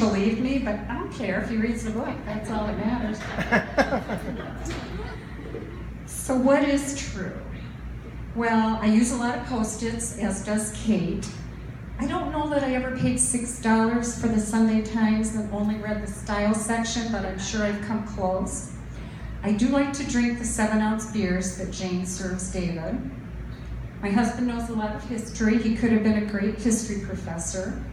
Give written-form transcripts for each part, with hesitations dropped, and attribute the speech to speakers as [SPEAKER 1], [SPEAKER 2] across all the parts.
[SPEAKER 1] believed me, but I don't care if he reads the book. That's all that matters. So what is true? Well, I use a lot of Post-its, as does Kate. I don't know that I ever paid $6 for the Sunday Times and only read the style section, but I'm sure I've come close. I do like to drink the 7-ounce beers that Jane serves David. My husband knows a lot of history. He could have been a great history professor.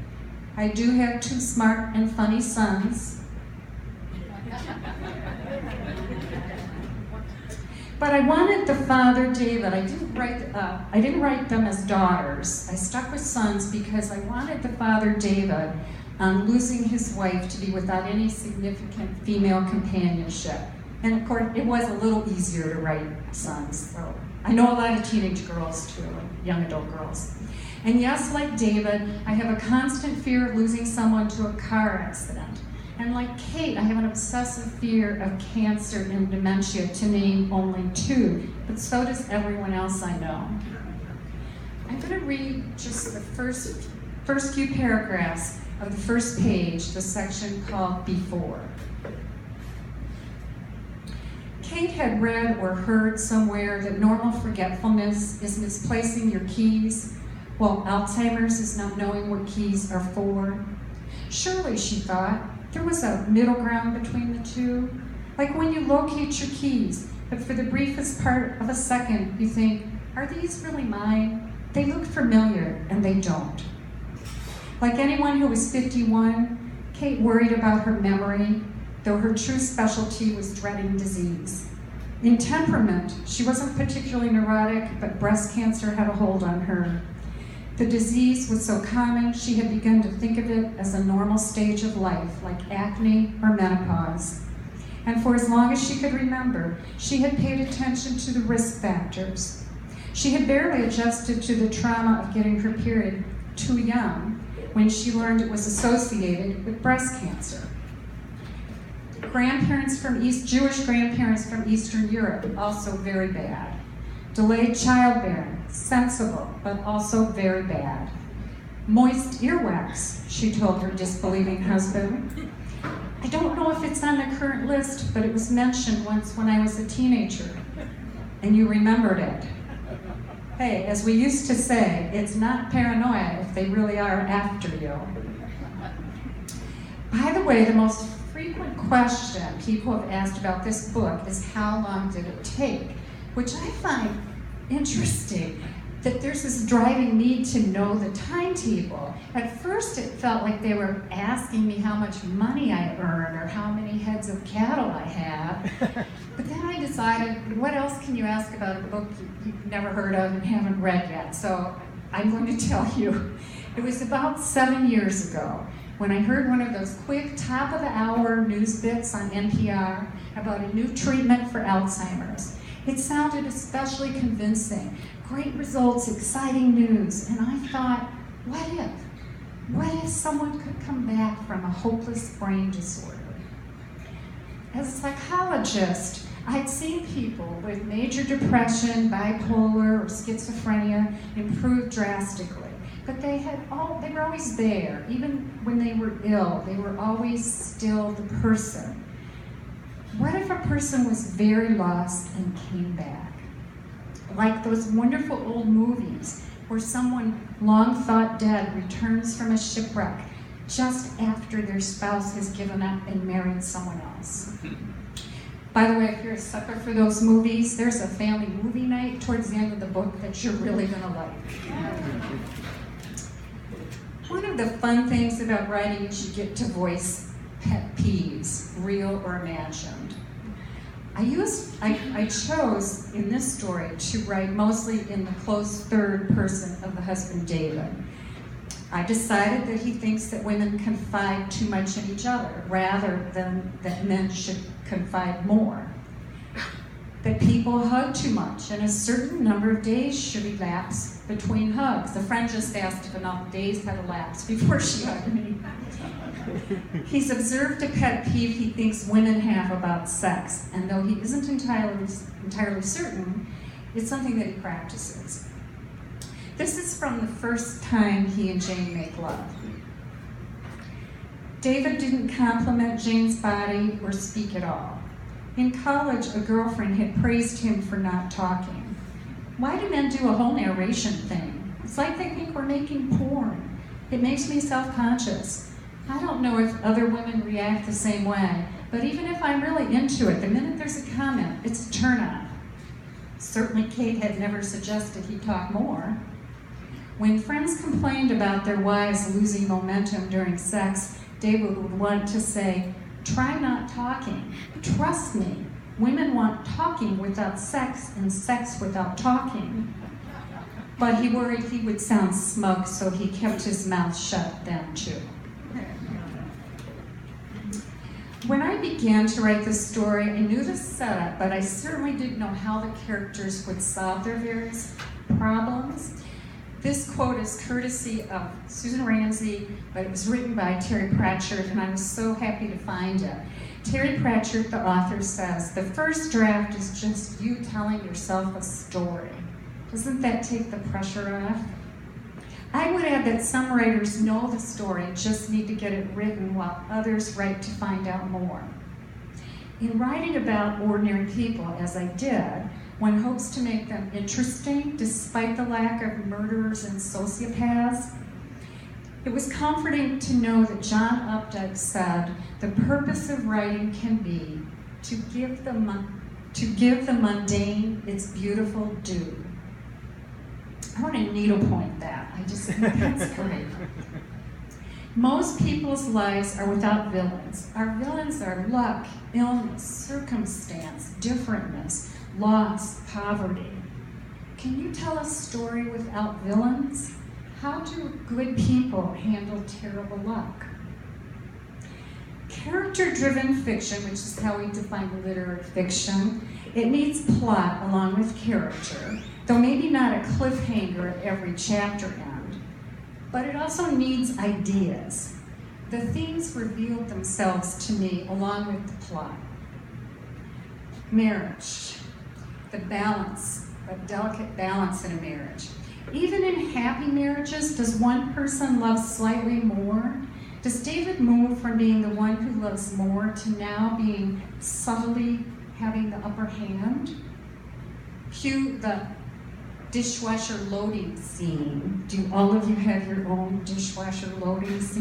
[SPEAKER 1] I do have 2 smart and funny sons. But I wanted the father, David. I didn't write them as daughters. I stuck with sons because I wanted the father, David, losing his wife to be without any significant female companionship. And of course, it was a little easier to write sons. So I know a lot of teenage girls too, young adult girls. And yes, like David, I have a constant fear of losing someone to a car accident. And like Kate, I have an obsessive fear of cancer and dementia, to name only 2, but so does everyone else I know. I'm going to read just the first few paragraphs of the first page, the section called Before. Kate had read or heard somewhere that normal forgetfulness is misplacing your keys, while Alzheimer's is not knowing what keys are for. Surely, she thought, there was a middle ground between the two. Like when you locate your keys, but for the briefest part of a second, you think, are these really mine? They look familiar, and they don't. Like anyone who was 51, Kate worried about her memory, though her true specialty was dreading disease. In temperament, she wasn't particularly neurotic, but breast cancer had a hold on her. The disease was so common, she had begun to think of it as a normal stage of life, like acne or menopause. And for as long as she could remember, she had paid attention to the risk factors. She had barely adjusted to the trauma of getting her period too young when she learned it was associated with breast cancer. Jewish grandparents from Eastern Europe, also very bad. Delayed childbearing, sensible, but also very bad. Moist earwax, she told her disbelieving husband. I don't know if it's on the current list, but it was mentioned once when I was a teenager. And you remembered it. Hey, as we used to say, it's not paranoia if they really are after you. By the way, the most frequent question people have asked about this book is how long did it take? Which I find interesting, that there's this driving need to know the timetable. At first it felt like they were asking me how much money I earn or how many heads of cattle I have. But then I decided, what else can you ask about a book you've never heard of and haven't read yet? So I'm going to tell you. It was about 7 years ago when I heard one of those quick top-of-the-hour news bits on NPR about a new treatment for Alzheimer's. It sounded especially convincing. Great results, exciting news. And I thought, what if? What if someone could come back from a hopeless brain disorder? As a psychologist, I'd seen people with major depression, bipolar, or schizophrenia improve drastically. But they were always there. Even when they were ill, they were always still the person. What if a person was very lost and came back? Like those wonderful old movies where someone long thought dead returns from a shipwreck just after their spouse has given up and married someone else. By the way, if you're a sucker for those movies, there's a family movie night towards the end of the book that you're really gonna like. One of the fun things about writing is you get to voice pet peeves, real or imagined. I chose in this story to write mostly in the close third person of the husband, David. I decided that he thinks that women confide too much in each other rather than that men should confide more. That people hug too much and a certain number of days should elapse between hugs. A friend just asked if enough days had elapsed before she hugged me. He's observed a pet peeve he thinks women have about sex, and though he isn't entirely certain, it's something that he practices. This is from the first time he and Jane make love. David didn't compliment Jane's body or speak at all. In college, a girlfriend had praised him for not talking. Why do men do a whole narration thing? It's like they think we're making porn. It makes me self-conscious. I don't know if other women react the same way, but even if I'm really into it, the minute there's a comment, it's a turn-on. Certainly Kate had never suggested he talk more. When friends complained about their wives losing momentum during sex, David would want to say, "Try not talking. Trust me, women want talking without sex and sex without talking." But he worried he would sound smug, so he kept his mouth shut then too. When I began to write this story, I knew the setup, but I certainly didn't know how the characters would solve their various problems. This quote is courtesy of Susan Ramsey, but it was written by Terry Pratchett, and I was so happy to find it. Terry Pratchett, the author, says, "The first draft is just you telling yourself a story." Doesn't that take the pressure off? I would add that some writers know the story, just need to get it written, while others write to find out more. In writing about ordinary people, as I did, one hopes to make them interesting despite the lack of murderers and sociopaths. It was comforting to know that John Updike said, "The purpose of writing can be to give the mundane its beautiful due." I want to needlepoint that. I just think that's great. Most people's lives are without villains. Our villains are luck, illness, circumstance, differentness, loss, poverty. Can you tell a story without villains? How do good people handle terrible luck? Character-driven fiction, which is how we define literary fiction, it needs plot along with character, though maybe not a cliffhanger at every chapter end. But it also needs ideas. The themes revealed themselves to me along with the plot. Marriage, the balance, a delicate balance in a marriage. Even in happy marriages, does one person love slightly more? Does David move from being the one who loves more to now being subtly having the upper hand? Cue the dishwasher loading scene. Do all of you have your own dishwasher loading scene?